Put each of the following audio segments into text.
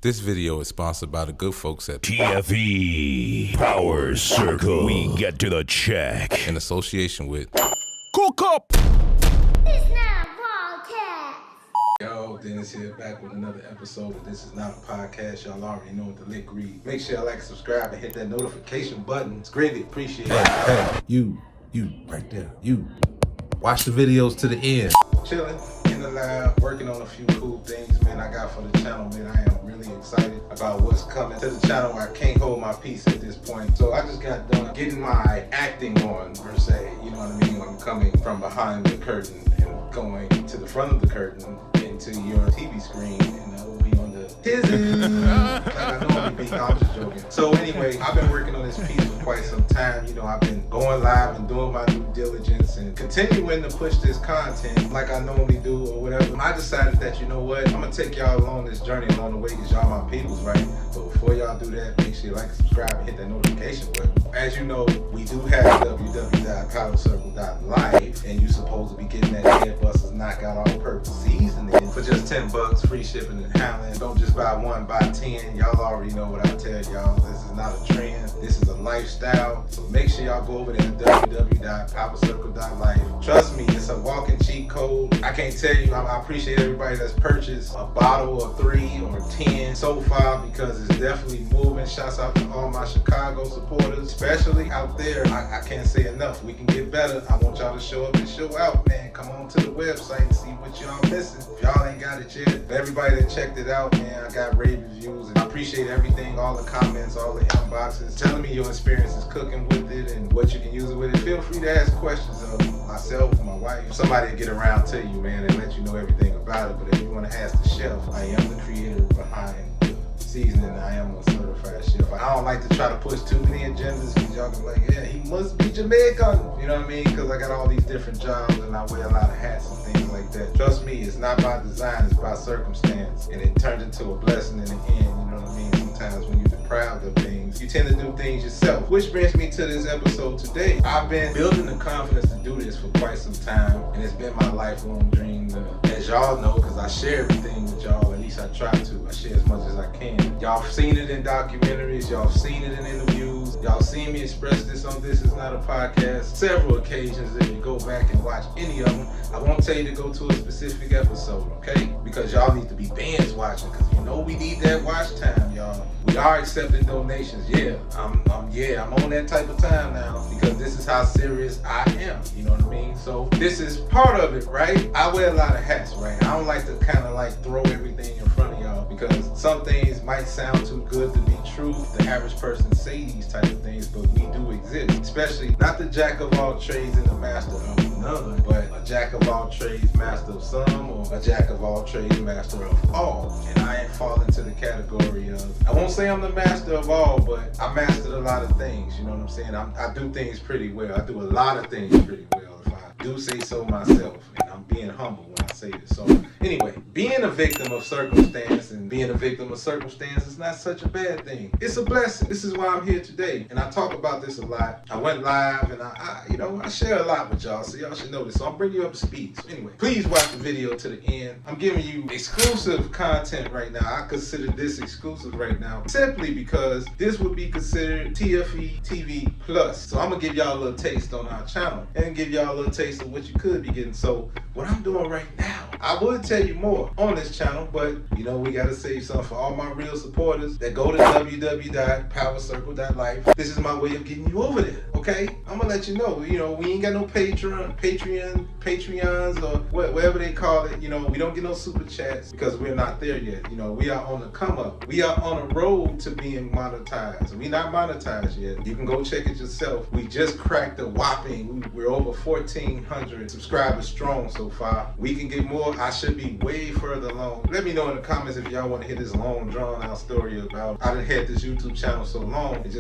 This video is sponsored by the good folks at TFE PowerCircle. We get to the check. in association with Cookup. It's not podcast. Yo, Dennis here, back with another episode of This Is Not a Podcast. Y'all already know what the lick read. Make sure y'all like, subscribe, and hit that notification button. It's greatly appreciated. Hey, you right there. You watch the videos to the end. Chilling in the lab, working on a few cool things, man, I got for the channel, man. I am really excited about what's coming to the channel. I can't hold my peace at this point. So I just got done getting my acting on, per se. You know what I mean? I'm coming from behind the curtain and going to the front of the curtain into your TV screen, and I will be on the tizzy. Like I normally be. No, I'm just joking. So anyway, I've been working on this piece for quite some time. You know, I've been going live and doing my due diligence and continuing to push this content like I normally do or whatever. I decided that, you know what, I'm gonna take y'all along this journey along the way because y'all my peoples, right? But before y'all do that, make sure you like, subscribe, and hit that notification button. As you know, we do have www.powercircle.life, and you're supposed to be getting that Headbusters Knockout All-Purpose seasoning for just $10, free shipping and handling. Don't just buy one, buy 10. Y'all already know what I tell y'all. This is not a trend. This is a lifestyle. So make sure y'all go over there to www.powercircle.life. Trust me, it's a walking cheat code. I can't tell you, I appreciate everybody that's purchased a bottle or 3 or 10 so far because it's definitely moving. Shouts out to all my Chicago supporters, especially out there. I can't say enough. We can get better. I want y'all to show up and show out, man. Come on to the website and see what y'all missing. If y'all ain't got it yet, everybody that checked it out, man, I got rave reviews and I appreciate everything, all the comments, all the inboxes, telling me your experiences cooking with it and what you can use it with it. Feel free to ask questions of myself, my wife, somebody to get around to you, man, and let you know everything about it. But if you want to ask the chef, I am the creator behind the seasoning. I am a certified chef. I don't like to try to push too many agendas because y'all can be like, yeah, he must be Jamaican. You know what I mean? Because I got all these different jobs and I wear a lot of hats and things like that. Trust me, it's not by design, it's by circumstance. And it turns into a blessing in the end. You know what I mean? Sometimes when you're deprived of things, you tend to do things yourself. Which brings me to this episode today. I've been building the confidence to do this for quite some time, and it's been my lifelong dream to, as y'all know, because I share everything with y'all, at least I try to. I share as much as I can. Y'all seen it in documentaries, y'all seen it in interviews, y'all seen me express this on This Is Not a Podcast several occasions. If you go back and watch any of them, I won't tell you to go to a specific episode, okay? Because y'all need to be binge watching, because you know we need that watch time, y'all. We are accepting donations. Yeah, I'm on that type of time now because this is how serious I am. You know what I mean? So this is part of it, right? I wear a lot of hats, right? I don't like to kind of like throw everything in front of y'all because some things might sound too good to be true. The average person say these type of things, but we do exist. Especially not the jack of all trades and the master of none, but a jack of all trades, master of some, or a jack of all trades, master of all. And I ain't fall into the category of, I won't say I'm the master of all, but I mastered a lot of things. You know what I'm saying? I do things pretty well. I do a lot of things pretty well, if I do say so myself. And I'm being humble when I say this. So anyway, being a victim of circumstance and being a victim of circumstance is not such a bad thing. It's a blessing. This is why I'm here today. And I talk about this a lot. I went live and I share a lot with y'all, so y'all should know this. So I'm bringing you up to speed. So anyway, please watch the video to the end. I'm giving you exclusive content right now. I consider this exclusive right now simply because this would be considered TFE TV Plus. So I'm gonna give y'all a little taste on our channel and give y'all a little taste of what you could be getting. So what I'm doing right now, I would tell you more on this channel, but you know we gotta save some for all my real supporters that go to www.powercircle.life. This is my way of getting you over there, okay? I'm gonna let you know, we ain't got no Patreons or whatever they call it. We don't get no super chats because we're not there yet. We are on the come up. We are on a road to being monetized. We're not monetized yet. You can go check it yourself. We just cracked a whopping, we're over 1,400 subscribers strong so far. We can get more. I should be way further along. Let me know in the comments if y'all want to hear this long drawn out story about I done had this YouTube channel so long. It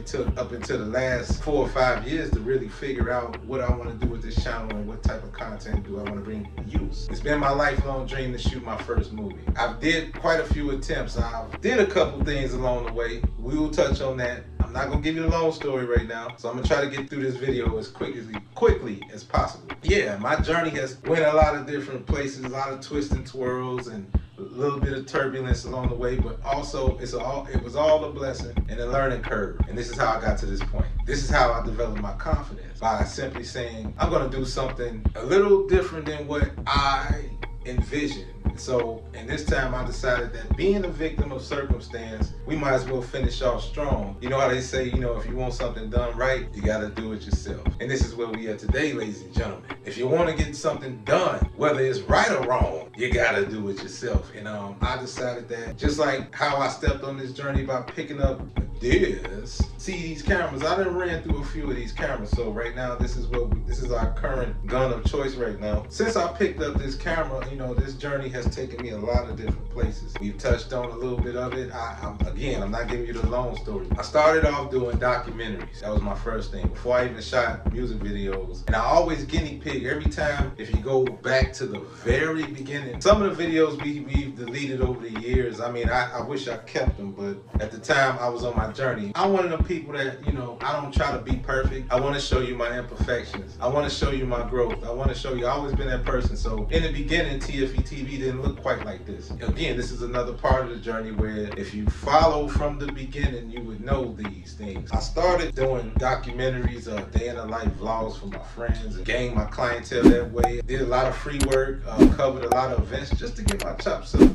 took up until the last 4 or 5 years to really figure out what I want to do with this channel and what type of content do I want to bring to use. It's been my lifelong dream to shoot my first movie. I've did quite a few attempts. I did a couple things along the way. We will touch on that. I'm not gonna give you the long story right now, so I'm gonna try to get through this video as quickly as possible. Yeah, my journey has went a lot of different places, a lot of twists and twirls, and a little bit of turbulence along the way, but also it was all a blessing and a learning curve. And this is how I got to this point. This is how I developed my confidence, by simply saying, I'm gonna do something a little different than what I envisioned. So, and this time I decided that being a victim of circumstance, we might as well finish off strong. You know how they say, if you want something done right, you gotta do it yourself. And this is where we are today, ladies and gentlemen. If you wanna get something done, whether it's right or wrong, you gotta do it yourself. And I decided that, just like how I stepped on this journey by picking up this, see these cameras, I done ran through a few of these cameras. So right now, this is our current gun of choice right now. Since I picked up this camera, this journey has taken me a lot of different places. We've touched on a little bit of it. I'm not giving you the long story. I started off doing documentaries. That was my first thing, before I even shot music videos. And I always guinea pig every time. If you go back to the very beginning, some of the videos we've deleted over the years, I wish I kept them, but at the time I was on my journey. I'm one of them people that, I don't try to be perfect. I want to show you my imperfections. I want to show you my growth. I want to show you, I've always been that person. So in the beginning, TFE TV didn't look quite like this. Again, this is another part of the journey where if you follow from the beginning, you would know these things. I started doing documentaries, day in the life vlogs for my friends, and gained my clientele that way. Did a lot of free work, covered a lot of events just to get my chops up.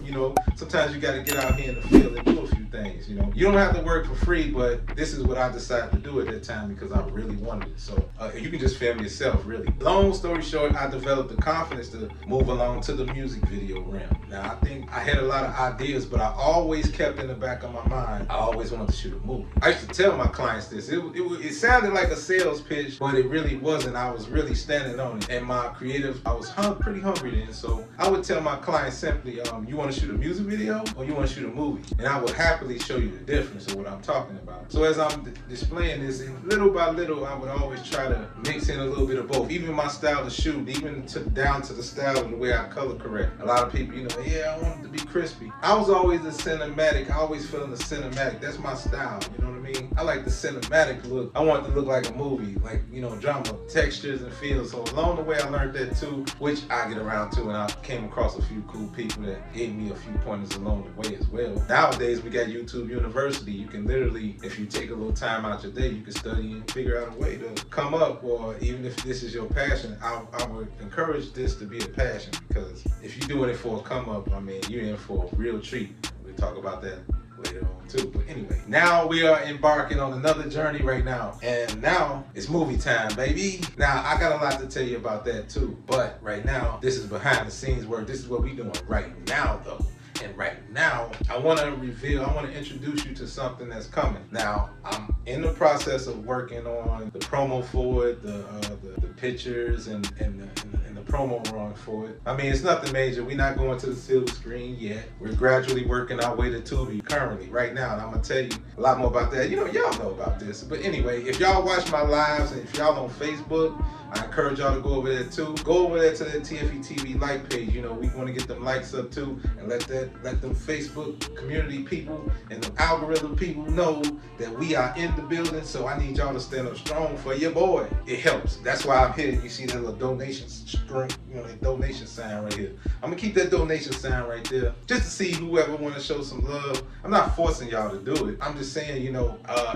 Sometimes you got to get out here in the field and do a few things. You don't have to work for free, but this is what I decided to do at that time because I really wanted it. So you can just film yourself, really. Long story short, I developed the confidence to move along to the music video realm. Now, I think I had a lot of ideas, but I always kept in the back of my mind, I always wanted to shoot a movie. I used to tell my clients this. It sounded like a sales pitch, but it really wasn't. I was really standing on it. And my creative, I was pretty hungry then. So I would tell my clients simply, you want to shoot a music video or you want to shoot a movie? And I would happily show you the difference of what I'm talking about. So as I'm displaying this, little by little, I would always try to mix in a little bit of both. Even my style to shoot, even down to the style of the way I color correct. A lot of people, I want it to be crispy. I was always the cinematic. I always feeling the cinematic. That's my style. You know what I mean? I like the cinematic look. I want it to look like a movie, like, drama, textures and feels. So along the way, I learned that too, which I get around to, and I came across a few cool people that gave me a few pointers along the way as well. Nowadays, we got YouTube University. You can literally, if you take a little time out your day, you can study and figure out a way to come up, or even if this is your passion, I would encourage this to be a passion, because if you're doing it for a come up, you're in for a real treat. We'll talk about that later on too. But anyway, now we are embarking on another journey right now. And now it's movie time, baby. Now I got a lot to tell you about that too. But right now, this is behind the scenes work. This is what we're doing right now though. And right now, I want to introduce you to something that's coming. Now, I'm in the process of working on the promo for it, the pictures and the promo run for it. It's nothing major. We're not going to the silver screen yet. We're gradually working our way to Tubi currently, right now. And I'm going to tell you a lot more about that. Y'all know about this. But anyway, if y'all watch my lives and if y'all on Facebook, I encourage y'all to go over there too. Go over there to the TFE TV like page. We want to get them likes up too, and let them Facebook community people and the algorithm people know that we are in the building. So I need y'all to stand up strong for your boy. It helps. That's why I'm here. You see that little donation string, that donation sign right here. I'm gonna keep that donation sign right there, just to see whoever want to show some love. I'm not forcing y'all to do it. I'm just saying,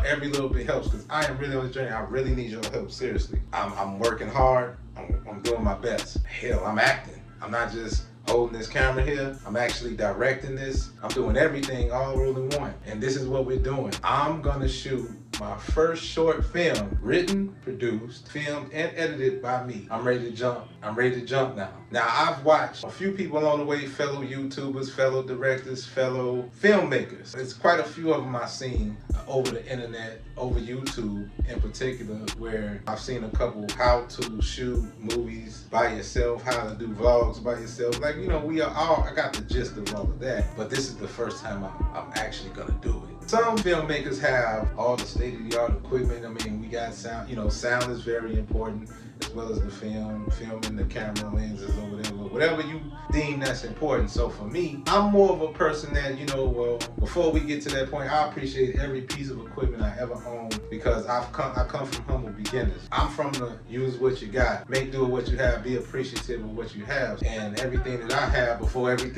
every little bit helps, because I am really on the journey. I really need your help, seriously. I'm working hard. I'm doing my best. Hell, I'm acting. I'm not just holding this camera here. I'm actually directing this. I'm doing everything all in one. And this is what we're doing. I'm gonna shoot my first short film, written, produced, filmed, and edited by me. I'm ready to jump. I'm ready to jump now. Now, I've watched a few people along the way, fellow YouTubers, fellow directors, fellow filmmakers. There's quite a few of them I've seen over the internet, over YouTube in particular, where I've seen a couple how to shoot movies by yourself, how to do vlogs by yourself. Like, I got the gist of all of that, but this is the first time I'm actually gonna do it. Some filmmakers have all the state-of-the-art equipment. We got sound. Sound is very important, as well as the filming the camera lenses or whatever you deem that's important. So for me, I'm more of a person that, well, before we get to that point, I appreciate every piece of equipment I ever owned because I come from humble beginners. I'm from the use what you got, make do with what you have, be appreciative of what you have, and everything that I have before I do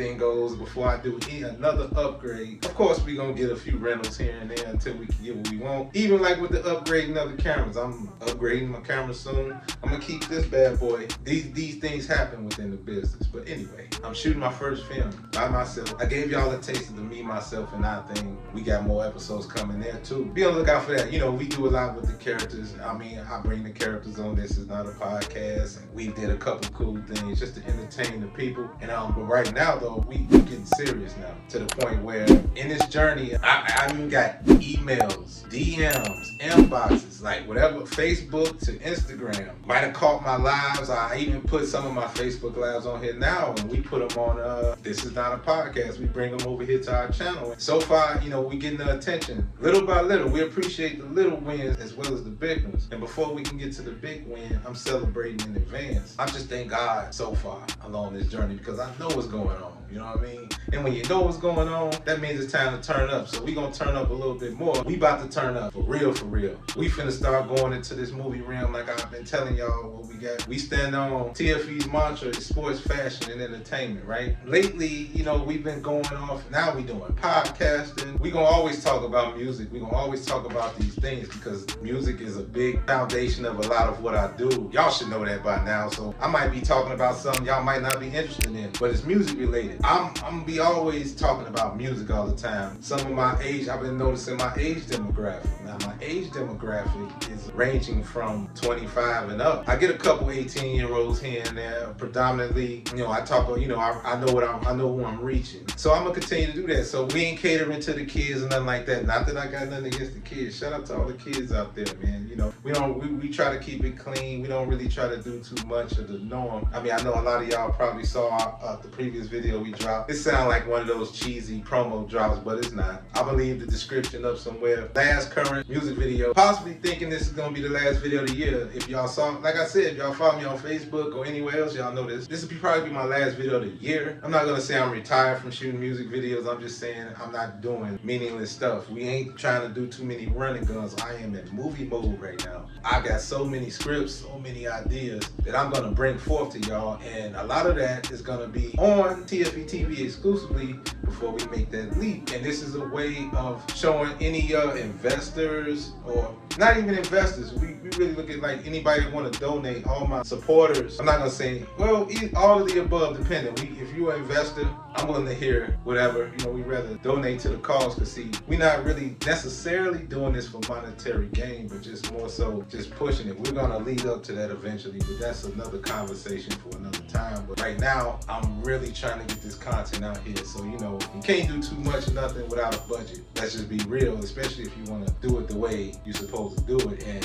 another upgrade. Of course, we're gonna get a few rentals here and there until we can get what we want. Even like with the upgrading of the cameras, I'm upgrading my camera soon. I'm gonna keep this bad boy. These things happen within the business. But anyway, I'm shooting my first film by myself. I gave y'all a taste of the me, myself, and I thing. We got more episodes coming there too. Be on the lookout for that. We do a lot with the characters. I bring the characters on. This is not a podcast, and we did a couple cool things just to entertain the people. And but right now though, we getting serious now to the point where in this journey, I even got emails, DMs, inboxes, like whatever, Facebook to Instagram. Might have caught my lives. I even put some of my Facebook lives on here now, and we put them on This Is Not a Podcast. We bring them over here to our channel. So far, we getting the attention little by little. We appreciate the little wins as well as the big ones. And before we can get to the big win, I'm celebrating in advance. I just thank God so far along this journey because I know what's going on. You know what I mean? And when you know what's going on, that means it's time to turn up. So we gonna turn up a little bit more. We about to turn up for real, for real. We finna start going into this movie realm like I've been telling y'all what we got. We stand on TFE's mantra, is sports, fashion, and entertainment, right? Lately, we've been going off. Now we doing podcasting. We gonna always talk about music. We gonna always talk about these things because music is a big foundation of a lot of what I do. Y'all should know that by now. So I might be talking about something y'all might not be interested in, but it's music related. I'm gonna be always talking about music all the time. Some of my age, I've been noticing my age demographic. Now my age demographic is ranging from 25 and up. I get a couple 18-year-olds here and there. Predominantly, I talk, I know who I'm reaching. So I'm gonna continue to do that. So we ain't catering to the kids or nothing like that. Not that I got nothing against the kids. Shout out to all the kids out there, man. We try to keep it clean. We don't really try to do too much of the norm. I know a lot of y'all probably saw the previous video we dropped. It sounds like one of those cheesy promo drops, but it's not. I'm gonna leave the description up somewhere. Last current music video. Possibly thinking this is gonna be the last video of the year. If y'all saw, like I said, if y'all follow me on Facebook or anywhere else, y'all know this. This will probably be my last video of the year. I'm not gonna say I'm retired from shooting music videos. I'm just saying I'm not doing meaningless stuff. We ain't trying to do too many running guns. I am in movie mode right now. I got so many scripts, so many ideas that I'm gonna bring forth to y'all, and a lot of that is gonna be on TFE TV exclusively before we make that leap. And this is a way of showing any investors, or not even investors, we really look at like anybody that want to donate, all my supporters. I'm not gonna say, well, all of the above depending. If you're an investor, I'm willing to hear whatever. We rather donate to the cause, because see, we're not really necessarily doing this for monetary gain, but just more so just pushing it. We're gonna lead up to that eventually, but that's another conversation for another time. But right now, I'm really trying to get this content out here. So, you can't do too much of nothing without a budget. Let's just be real, especially if you want to do it the way you're supposed to do it. And,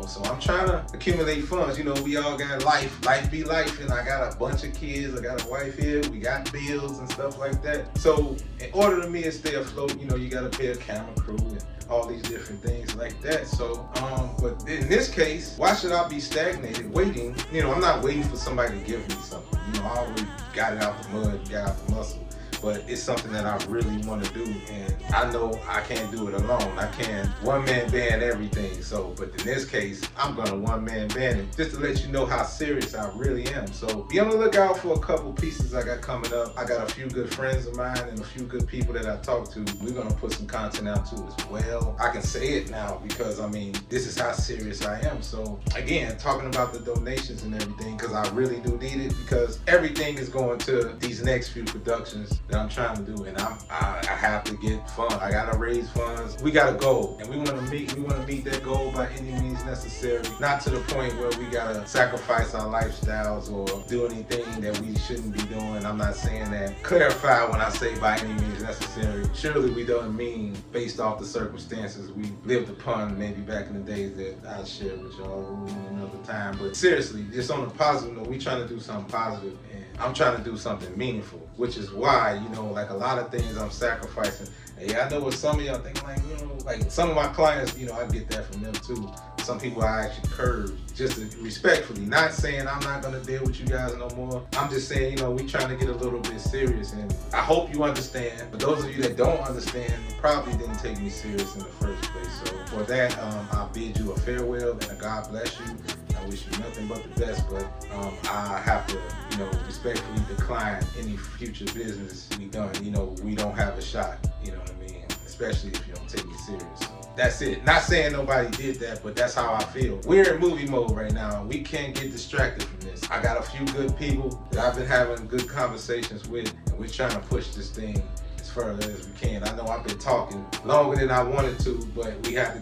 so I'm trying to accumulate funds. We all got life be life, and I got a bunch of kids. I got a wife here. We got bills and stuff like that. So in order to me to stay afloat, you got to pay a camera crew and all these different things like that. So, but in this case, why should I be stagnated waiting? I'm not waiting for somebody to give me something. I already got it out the mud, got out the muscle. But it's something that I really want to do, and I know I can't do it alone. I can't one-man band everything. So, but in this case, I'm gonna one-man band it, just to let you know how serious I really am. So be on the lookout for a couple pieces I got coming up. I got a few good friends of mine and a few good people that I talk to. We're gonna put some content out too as well. I can say it now because this is how serious I am. So again, talking about the donations and everything, because I really do need it, because everything is going to these next few productions that I'm trying to do, and I have to get funds. I gotta raise funds. We got a goal, and we want to meet that goal by any means necessary. Not to the point where we gotta sacrifice our lifestyles or do anything that we shouldn't be doing. I'm not saying that. Clarify when I say by any means necessary. Surely we don't mean based off the circumstances we lived upon maybe back in the days that I'll share with y'all another time. But seriously, just on a positive note, we trying to do something positive, and I'm trying to do something meaningful, which is why, like a lot of things I'm sacrificing. Hey, I know what some of y'all think, like some of my clients, I get that from them too. Some people I actually curved just respectfully. Not saying I'm not gonna deal with you guys no more. I'm just saying, you know, we trying to get a little bit serious, and I hope you understand. But those of you that don't understand, you probably didn't take me serious in the first place. So for that, I bid you a farewell and a God bless you. I wish you nothing but the best, but I have to, you know, respectfully decline any future business we done. You know, we don't have a shot, you know what I mean? Especially if you don't take me serious. That's it. Not saying nobody did that, but that's how I feel. We're in movie mode right now. We can't get distracted from this. I got a few good people that I've been having good conversations with, and we're trying to push this thing as further as we can. I know I've been talking longer than I wanted to, but we gotta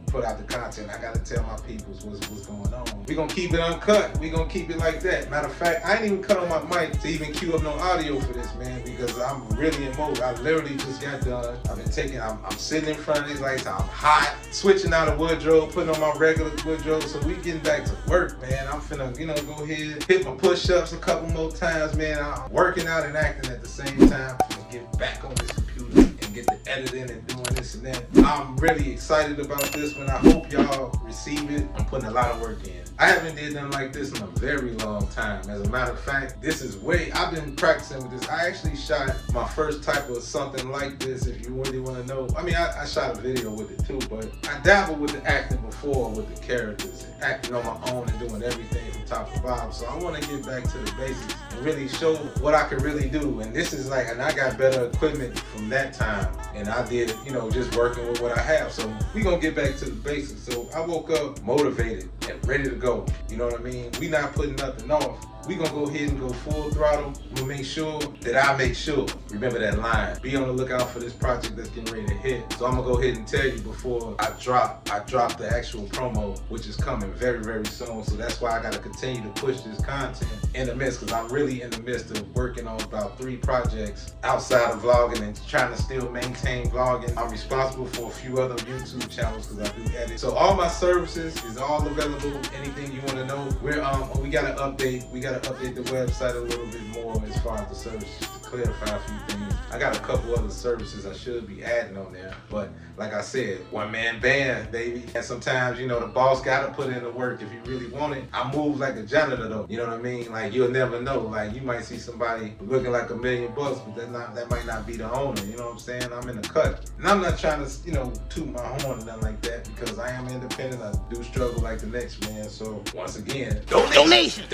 put out the content. I gotta tell my peoples what's going on. We're gonna keep it uncut. We're gonna keep it like that. Matter of fact, I ain't even cut on my mic to even cue up no audio for this, man, because I'm really in mode. I literally just got done. I'm sitting in front of these lights. I'm hot, switching out a wardrobe, putting on my regular wardrobe. So we getting back to work, man. I'm finna, you know, go ahead, hit my push-ups a couple more times, man. I'm working out and acting at the same time. I'm finna get back on this computer and get the editing and doing this and that. I'm really excited about this one. I hope y'all receive it. I'm putting a lot of work in. I haven't did nothing like this in a very long time. As a matter of fact, I've been practicing with this. I actually shot my first type of something like this, if you really want to know. I mean, I shot a video with it too, but I dabbled with the acting before with the characters, and acting on my own and doing everything from top to bottom. So I want to get back to the basics and really show what I can really do. And this is like, and I got better equipment from that time, and I did, you know, just working with what I have. So we gonna get back to the basics. So I woke up motivated and ready to go. You know what I mean? We not putting nothing off. We gonna go ahead and go full throttle. We'll make sure that I make sure. Remember that line. Be on the lookout for this project that's getting ready to hit. So I'm gonna go ahead and tell you before I drop the actual promo, which is coming very, very soon. So that's why I gotta continue to push this content in the midst, because I'm really in the midst of working on about 3 projects outside of vlogging and trying to still maintain vlogging. I'm responsible for a few other YouTube channels because I do edit. So all my services is all available. Anything you want to know, we gotta update. We gotta update the website a little bit more as far as the services, to clarify a few things. I got a couple other services I should be adding on there, but like I said, one-man band, baby. And sometimes, you know, the boss gotta put in the work if you really want it. I move like a janitor though, you know what I mean? Like, you'll never know. Like, you might see somebody looking like $1 million, but that might not be the owner, you know what I'm saying? I'm in the cut. And I'm not trying to, you know, toot my horn or nothing like that, because I am independent. I do struggle like the next man. So once again, donations.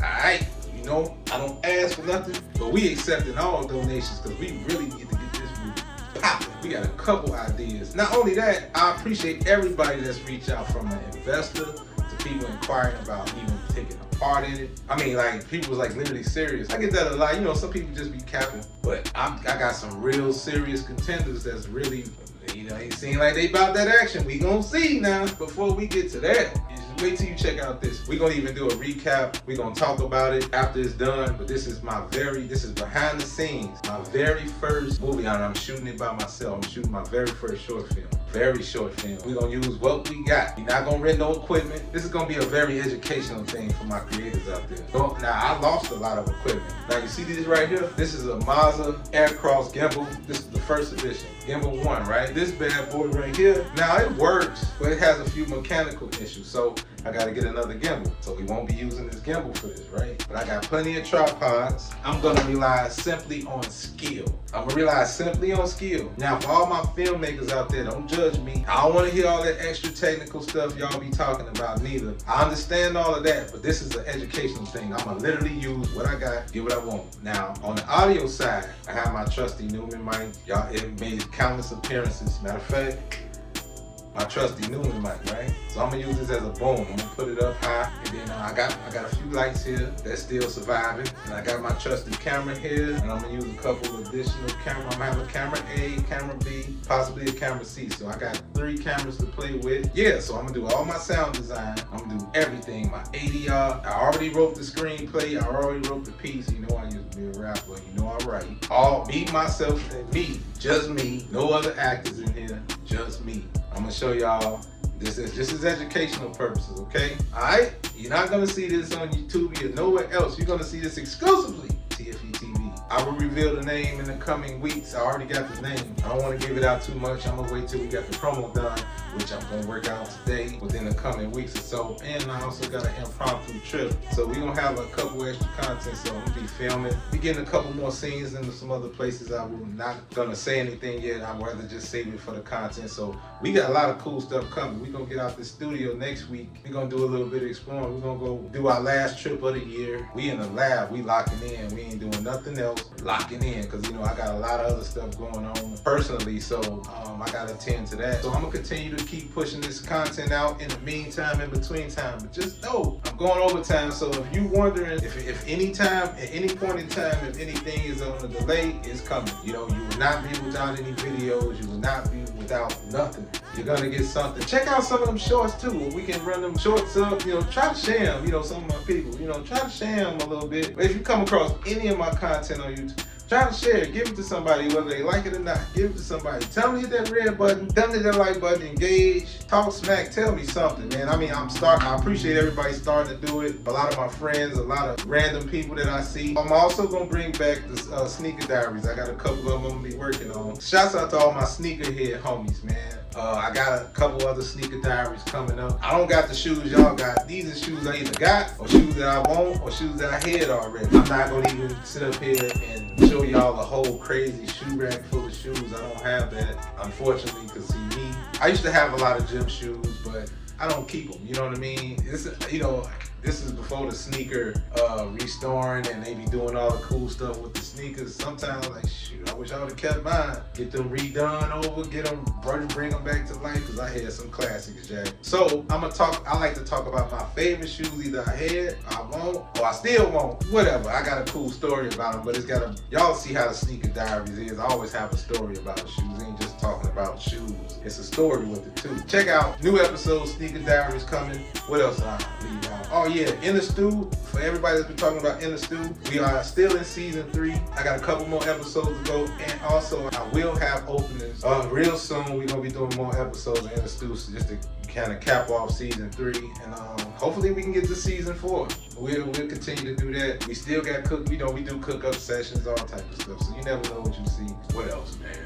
Alright, you know, I don't ask for nothing, but we accepting all donations because we really need to get this movie popping. We got a couple ideas. Not only that, I appreciate everybody that's reached out, from an investor to people inquiring about even taking a part in it. I mean, like, people was like literally serious. I get that a lot. You know, some people just be capping, but I got some real serious contenders that's really, you know, ain't seem like they about that action. We gonna see now. Before we get to that, wait till you check out this. We're gonna even do a recap. We're gonna talk about it after it's done. But this is behind the scenes. My very first movie, and I'm shooting it by myself. I'm shooting my very first short film. Very short film. We're gonna use what we got. We're not gonna rent no equipment. This is gonna be a very educational thing for my creators out there. So, now, I lost a lot of equipment. Now, you see this right here? This is a Mazda Aircross gimbal. This is the first edition. Gimbal 1, right? This bad boy right here. Now, it works, but it has a few mechanical issues. So I gotta get another gimbal. So we won't be using this gimbal for this, right? But I got plenty of tripods. I'm gonna rely simply on skill. Now, for all my filmmakers out there, don't judge me. I don't wanna hear all that extra technical stuff y'all be talking about neither. I understand all of that, but this is an educational thing. I'm gonna literally use what I got, get what I want. Now, on the audio side, I have my trusty Newman mic. Y'all, it made countless appearances. Matter of fact, my trusty Newman mic, right? So I'm gonna use this as a boom. I'm gonna put it up high, and then I got a few lights here that's still surviving, and I got my trusty camera here, and I'm gonna use a couple additional cameras. I'm gonna have a camera A, camera B, possibly a camera C. So I got 3 cameras to play with. Yeah, so I'm gonna do all my sound design. I'm gonna do everything. My ADR. I already wrote the screenplay. I already wrote the piece. You know I used to be a rapper. You know I write. All me, myself, and me. Just me. No other actors in here. Just me. I'm gonna show y'all. This is just as educational purposes, okay? Alright? You're not gonna see this on YouTube or nowhere else. You're gonna see this exclusively TFE TV. I will reveal the name in the coming weeks. I already got the name. I don't want to give it out too much. I'm gonna wait till we got the promo done, which I'm gonna work out today within the coming weeks or so. And I also got an impromptu trip, so we're gonna have a couple extra content. So I'm gonna be filming. We getting a couple more scenes into some other places. I will not gonna say anything yet. I'd rather just save it for the content. So we got a lot of cool stuff coming. We're gonna get out the studio next week. We're gonna do a little bit of exploring. We're gonna go do our last trip of the year. We in the lab, we locking in. We ain't doing nothing else. Locking in, because you know I got a lot of other stuff going on personally, so I gotta attend to that. So I'm gonna continue to keep pushing this content out in the meantime, in between time. But just know I'm going overtime. So if you wondering if any time, at any point in time, if anything is on a delay, it's coming. You know, you will not be without any videos. You will not be without nothing. You're gonna get something. Check out some of them shorts too. We can run them shorts up. You know, try to share them. You know, some of my people. You know, try to share them a little bit. But if you come across any of my content on YouTube, try to share it. Give it to somebody, whether they like it or not. Give it to somebody. Tell them to hit that red button. Tell them to hit that like button. Engage. Talk smack. Tell me something, man. I mean, I appreciate everybody starting to do it. A lot of my friends, a lot of random people that I see. I'm also gonna bring back the sneaker diaries. I got a couple of them I'm gonna be working on. Shouts out to all my sneakerhead homies, man. I got a couple other sneaker diaries coming up. I don't got the shoes y'all got. These are shoes I either got, or shoes that I want, or shoes that I had already. I'm not gonna even sit up here and show y'all a whole crazy shoe rack full of shoes. I don't have that, unfortunately, because see me, I used to have a lot of gym shoes, but I don't keep them, you know what I mean? It's, you know, this is before the sneaker restoring and they be doing all the cool stuff with the sneakers. Sometimes I'm like, shoot, I wish I would have kept mine. Get them redone over, get them, bring them back to life, because I had some classics, Jack. So I like to talk about my favorite shoes either I had, I want, or I still want. Whatever, I got a cool story about them, but it's got y'all see how the sneaker diaries is. I always have a story about the shoes. It ain't just talking about shoes. It's a story with it too. Check out new episodes, sneaker diaries coming. What else I leave out? Oh yeah, In the Stew. For everybody that's been talking about In the Stew, we are still in season 3. I got a couple more episodes to go, and also I will have openings real soon. We're gonna be doing more episodes of In the Stew, so just to kind of cap off season 3, and hopefully we can get to season 4. We'll continue to do that. We still got we do Cookup sessions, all type of stuff. So you never know what you see. What else, man?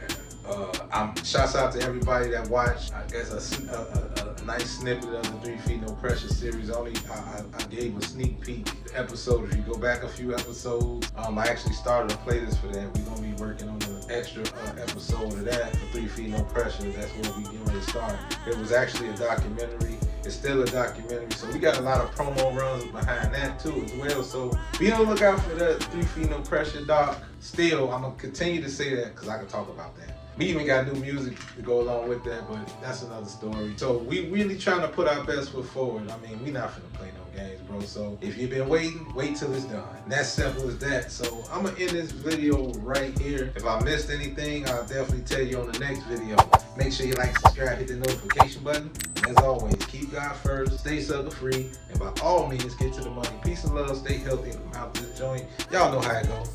Shouts out to everybody that watched. I guess a nice snippet of the 3 Feet No Pressure series. I gave a sneak peek episode. If you go back a few episodes, I actually started a playlist for that. We're gonna be working on an extra episode of that for 3 Feet No Pressure. That's where we getting ready to start. It was actually a documentary. It's still a documentary, so we got a lot of promo runs behind that too as well. So be on the lookout for that 3 Feet No Pressure doc. Still, I'm gonna continue to say that because I can talk about that. We even got new music to go along with that, but that's another story. So we really trying to put our best foot forward. I mean, we not finna play no games, bro. So if you've been waiting, wait till it's done. And that's simple as that. So I'm gonna end this video right here. If I missed anything, I'll definitely tell you on the next video. Make sure you like, subscribe, hit the notification button. As always, keep God first, stay sucker free, and by all means, get to the money. Peace and love, stay healthy, and come out this joint. Y'all know how it goes.